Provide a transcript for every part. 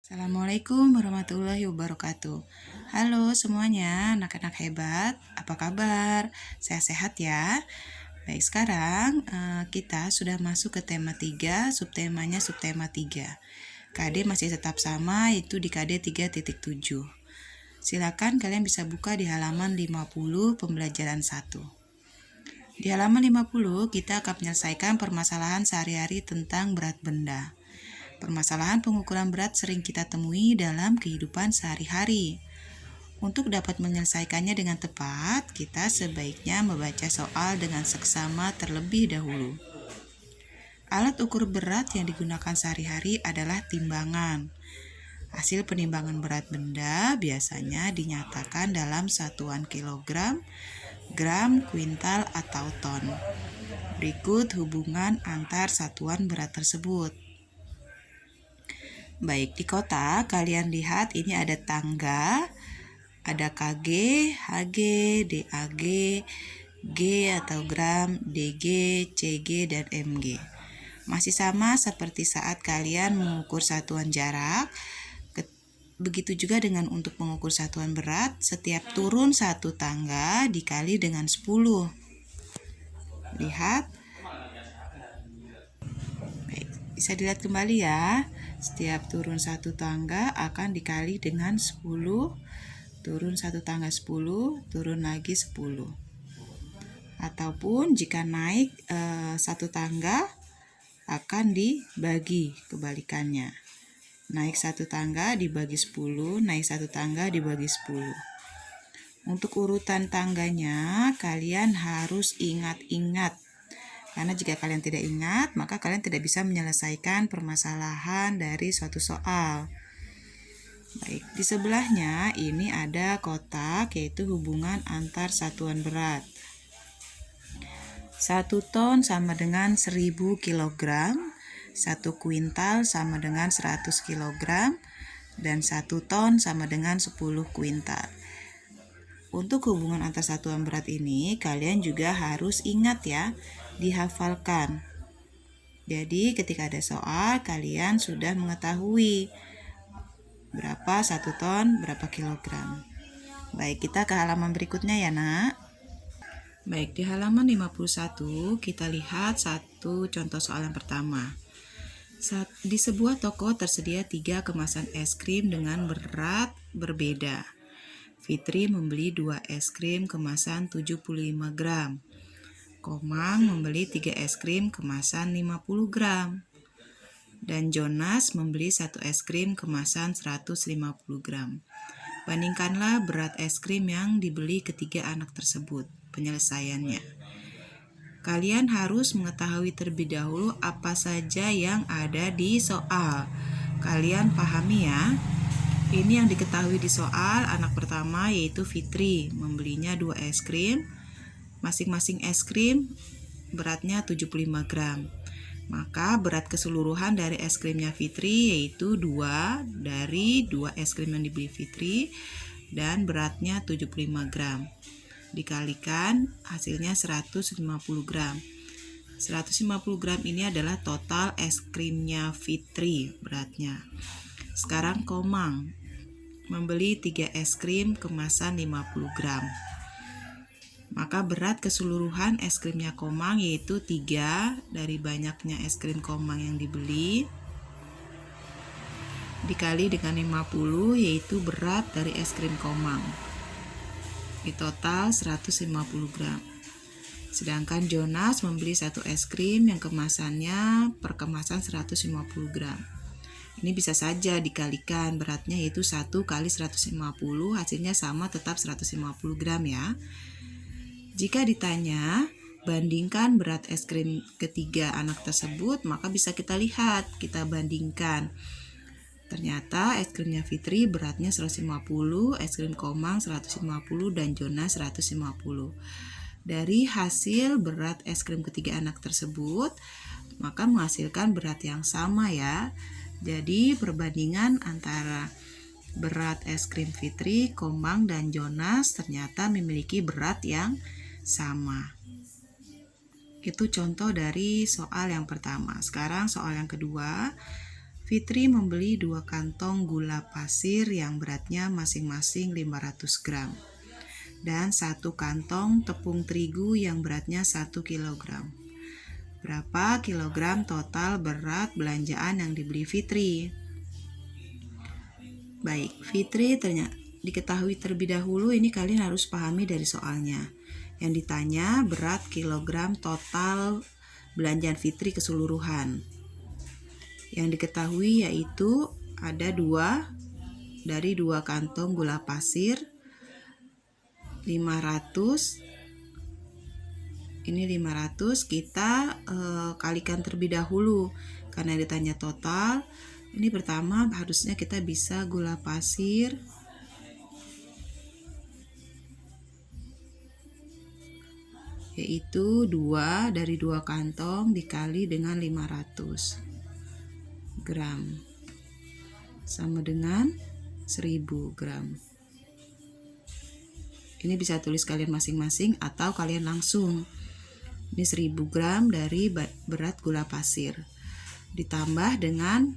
Assalamualaikum warahmatullahi wabarakatuh. Halo semuanya, anak-anak hebat. Apa kabar? Sehat-sehat ya? Baik, sekarang kita sudah masuk ke tema 3, subtemanya subtema 3. KD masih tetap sama, yaitu di KD 3.7. Silakan kalian bisa buka di halaman 50 pembelajaran 1. Di halaman 50, kita akan menyelesaikan permasalahan sehari-hari tentang berat benda. Permasalahan pengukuran berat sering kita temui dalam kehidupan sehari-hari. Untuk dapat menyelesaikannya dengan tepat, kita sebaiknya membaca soal dengan seksama terlebih dahulu. Alat ukur berat yang digunakan sehari-hari adalah timbangan. Hasil penimbangan berat benda biasanya dinyatakan dalam satuan kilogram, gram, kuintal, atau ton. Berikut hubungan antar satuan berat tersebut. Baik, di kotak kalian lihat ini ada tangga, ada kg, hg, dag, g atau gram, dg, cg, dan mg. Masih sama seperti saat kalian mengukur satuan jarak. Begitu juga dengan untuk mengukur satuan berat, setiap turun satu tangga dikali dengan 10. Lihat. Baik, bisa dilihat kembali ya. Setiap turun satu tangga akan dikali dengan 10. Turun satu tangga 10, turun lagi 10. Ataupun jika naik satu tangga akan dibagi kebalikannya. Naik satu tangga dibagi 10, naik satu tangga dibagi 10. Untuk urutan tangganya kalian harus ingat-ingat. Karena jika kalian tidak ingat, maka kalian tidak bisa menyelesaikan permasalahan dari suatu soal. Baik, di sebelahnya ini ada kotak, yaitu hubungan antar satuan berat. 1 ton sama dengan 1000 kg, 1 kuintal sama dengan 100 kg, dan 1 ton sama dengan 10 kuintal. Untuk hubungan antar satuan berat ini, kalian juga harus ingat ya, dihafalkan. Jadi ketika ada soal, kalian sudah mengetahui berapa 1 ton, berapa kilogram. Baik, kita ke halaman berikutnya ya nak. Baik, di halaman 51 kita lihat satu contoh soal yang pertama. Di sebuah toko tersedia 3 kemasan es krim dengan berat berbeda. Fitri membeli 2 es krim kemasan 75 gram. Komang membeli 3 es krim kemasan 50 gram. Dan Jonas membeli 1 es krim kemasan 150 gram. Bandingkanlah berat es krim yang dibeli ketiga anak tersebut. Penyelesaiannya. Kalian harus mengetahui terlebih dahulu apa saja yang ada di soal. Kalian pahami ya. Ini yang diketahui di soal anak pertama yaitu Fitri. Membelinya 2 es krim. Masing-masing es krim beratnya 75 gram. Maka berat keseluruhan dari es krimnya Fitri yaitu 2 dari 2 es krim yang dibeli Fitri dan beratnya 75 gram. Dikalikan hasilnya 150 gram. 150 gram ini adalah total es krimnya Fitri beratnya. Sekarang Komang membeli 3 es krim kemasan 50 gram. Maka berat keseluruhan es krimnya Komang yaitu 3 dari banyaknya es krim Komang yang dibeli dikali dengan 50 yaitu berat dari es krim Komang. Di total 150 gram. Sedangkan Jonas membeli 1 es krim yang kemasannya per kemasan 150 gram. Ini bisa saja dikalikan beratnya yaitu 1 kali 150, hasilnya sama tetap 150 gram ya. Jika ditanya bandingkan berat es krim ketiga anak tersebut, maka bisa kita lihat, kita bandingkan. Ternyata es krimnya Fitri beratnya 150, es krim Komang 150, dan Jonas 150. Dari hasil berat es krim ketiga anak tersebut, maka menghasilkan berat yang sama ya. Jadi perbandingan antara berat es krim Fitri, Komang, dan Jonas ternyata memiliki berat yang sama. Itu contoh dari soal yang pertama. Sekarang soal yang kedua. Fitri membeli 2 kantong gula pasir yang beratnya masing-masing 500 gram dan 1 kantong tepung terigu yang beratnya 1 kg. Berapa kilogram total berat belanjaan yang dibeli Fitri? Baik, Fitri ternyata diketahui terlebih dahulu, ini kalian harus pahami dari soalnya. Yang ditanya berat kilogram total belanjaan Fitri keseluruhan. Yang diketahui yaitu ada 2 dari 2 kantong gula pasir 500. Ini 500 kita kalikan terlebih dahulu karena ditanya total. Ini pertama harusnya kita bisa gula pasir yaitu 2 dari 2 kantong dikali dengan 500 gram sama dengan 1000 gram. Ini bisa tulis kalian masing-masing atau kalian langsung. Ini 1000 gram dari berat gula pasir. Ditambah dengan,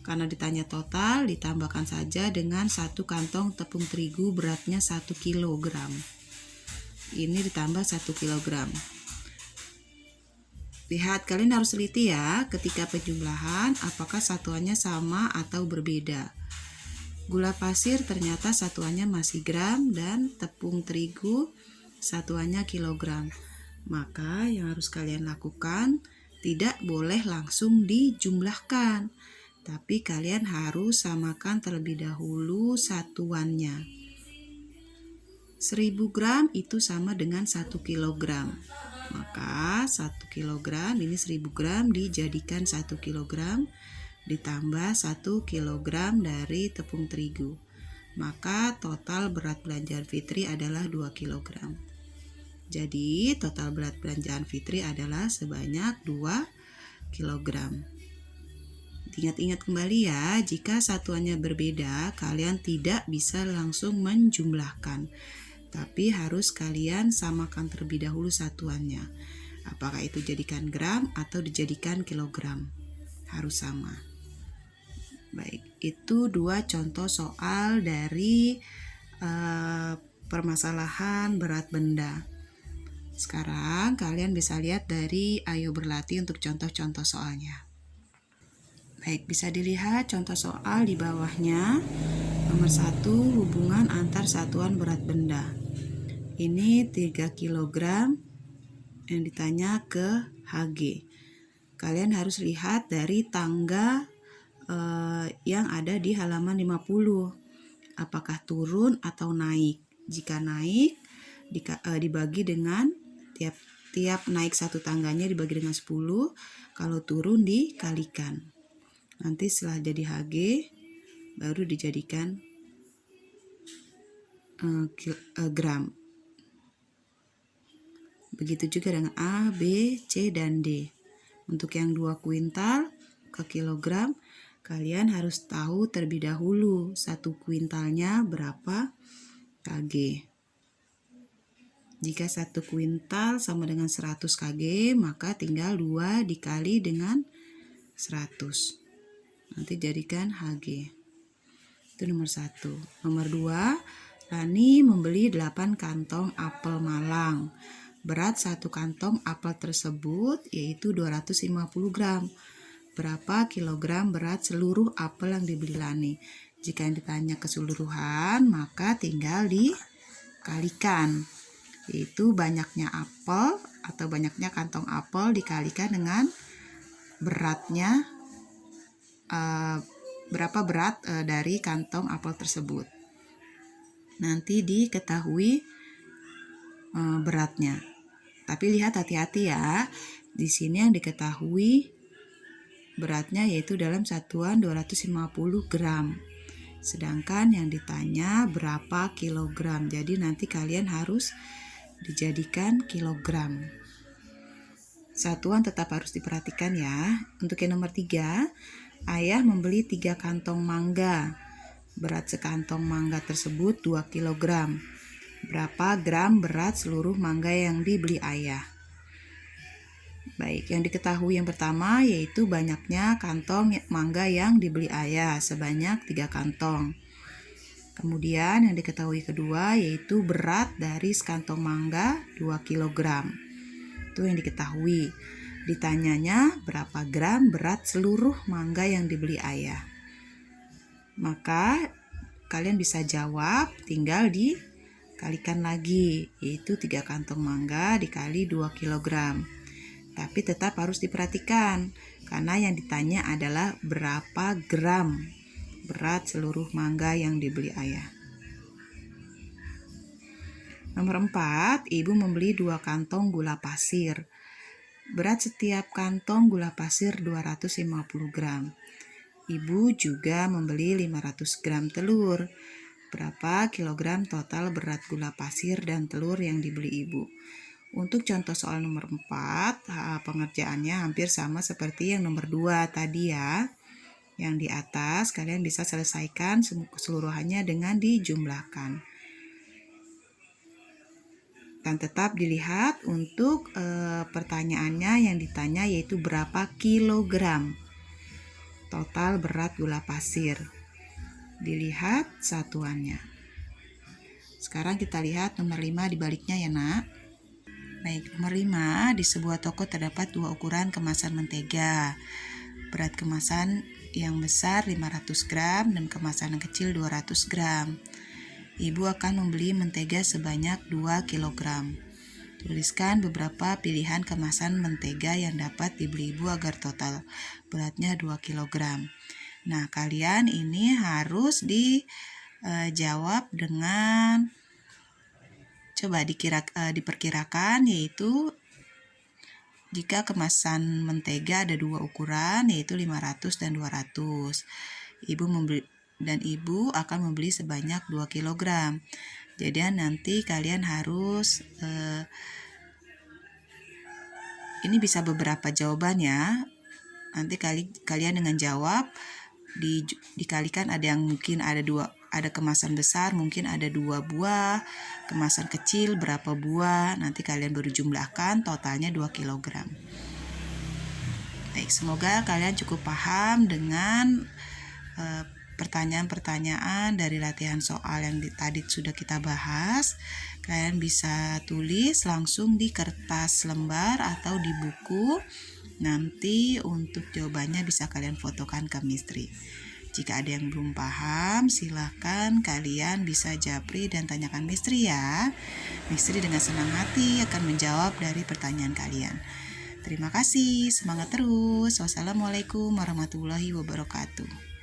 karena ditanya total, ditambahkan saja dengan 1 kantong tepung terigu beratnya 1 kg. Ini ditambah 1 kg. Lihat, kalian harus teliti ya ketika penjumlahan apakah satuannya sama atau berbeda. Gula pasir ternyata satuannya masih gram dan tepung terigu satuannya kilogram. Maka yang harus kalian lakukan tidak boleh langsung dijumlahkan, tapi kalian harus samakan terlebih dahulu satuannya. 1000 gram itu sama dengan 1 kg. Maka 1 kg ini 1000 gram dijadikan 1 kg ditambah 1 kg dari tepung terigu. Maka total berat belanjaan Fitri adalah 2 kg. Jadi total berat belanjaan Fitri adalah sebanyak 2 kg. Ingat-ingat kembali ya, jika satuannya berbeda, kalian tidak bisa langsung menjumlahkan. Tapi harus kalian samakan terlebih dahulu satuannya. Apakah itu jadikan gram atau dijadikan kilogram. Harus sama. Baik, itu 2 contoh soal dari permasalahan berat benda. Sekarang kalian bisa lihat dari Ayo Berlatih untuk contoh-contoh soalnya. Baik, bisa dilihat contoh soal di bawahnya. Nomor 1, hubungan antar satuan berat benda. Ini 3 kg yang ditanya ke Hg. Kalian harus lihat dari tangga yang ada di halaman 50. Apakah turun atau naik? Jika naik, dibagi dengan tiap naik 1 tangganya dibagi dengan 10. Kalau turun dikalikan. Nanti setelah jadi Hg, baru dijadikan gram. Begitu juga dengan A, B, C, dan D. Untuk yang 2 kuintal ke kilogram, kalian harus tahu terlebih dahulu 1 kuintalnya berapa kg. Jika 1 kuintal sama dengan 100 kg, maka tinggal 2 dikali dengan 100. Nanti jadikan Hg. Itu nomor 1. Nomor 2, Rani membeli 8 kantong apel Malang. Berat 1 kantong apel tersebut yaitu 250 gram. Berapa kilogram berat seluruh apel yang dibeli Rani? Jika yang ditanya keseluruhan, maka tinggal dikalikan. Yaitu banyaknya apel atau banyaknya kantong apel dikalikan dengan beratnya, berapa berat dari kantong apel tersebut. Nanti diketahui beratnya. Tapi lihat hati-hati ya. Di sini yang diketahui beratnya yaitu dalam satuan 250 gram. Sedangkan yang ditanya berapa kilogram. Jadi nanti kalian harus dijadikan kilogram. Satuan tetap harus diperhatikan ya. Untuk yang nomor 3, ayah membeli 3 kantong mangga. Berat sekantong mangga tersebut 2 kg. Berapa gram berat seluruh mangga yang dibeli ayah? Baik, yang diketahui yang pertama yaitu banyaknya kantong mangga yang dibeli ayah sebanyak 3 kantong. Kemudian yang diketahui kedua yaitu berat dari sekantong mangga 2 kg. Itu yang diketahui. Ditanyanya berapa gram berat seluruh mangga yang dibeli ayah. Maka kalian bisa jawab, tinggal dikalikan lagi, yaitu 3 kantong mangga dikali 2 kg. Tapi tetap harus diperhatikan, karena yang ditanya adalah berapa gram berat seluruh mangga yang dibeli ayah. Nomor 4, ibu membeli 2 kantong gula pasir. Berat setiap kantong gula pasir 250 gram. Ibu juga membeli 500 gram telur. Berapa kilogram total berat gula pasir dan telur yang dibeli ibu? Untuk contoh soal nomor 4, pengerjaannya hampir sama seperti yang nomor 2 tadi ya. Yang di atas kalian bisa selesaikan keseluruhannya dengan dijumlahkan. Dan tetap dilihat untuk pertanyaannya yang ditanya yaitu berapa kilogram total berat gula pasir. Dilihat satuannya. Sekarang kita lihat nomor 5 dibaliknya ya nak. Baik, nomor 5, di sebuah toko terdapat 2 ukuran kemasan mentega. Berat kemasan yang besar 500 gram dan kemasan yang kecil 200 gram. Ibu akan membeli mentega sebanyak 2 kg. Tuliskan beberapa pilihan kemasan mentega yang dapat dibeli ibu agar total beratnya 2 kg. Nah, kalian ini harus dijawab dengan coba diperkirakan, yaitu jika kemasan mentega ada 2 ukuran yaitu 500 dan 200. Ibu akan membeli sebanyak 2 kg. Jadi nanti kalian harus ini bisa beberapa jawaban ya. Nanti kalian dengan jawab dikalikan, ada yang mungkin ada kemasan besar, mungkin ada 2 buah, kemasan kecil berapa buah, nanti kalian baru jumlahkan totalnya 2 kg. Baik, semoga kalian cukup paham dengan pertanyaan-pertanyaan dari latihan soal yang tadi sudah kita bahas. Kalian bisa tulis langsung di kertas lembar atau di buku. Nanti untuk jawabannya bisa kalian fotokan ke Misteri. Jika ada yang belum paham, silakan kalian bisa japri dan tanyakan Misteri ya. Misteri dengan senang hati akan menjawab dari pertanyaan kalian. Terima kasih, semangat terus. Wassalamualaikum warahmatullahi wabarakatuh.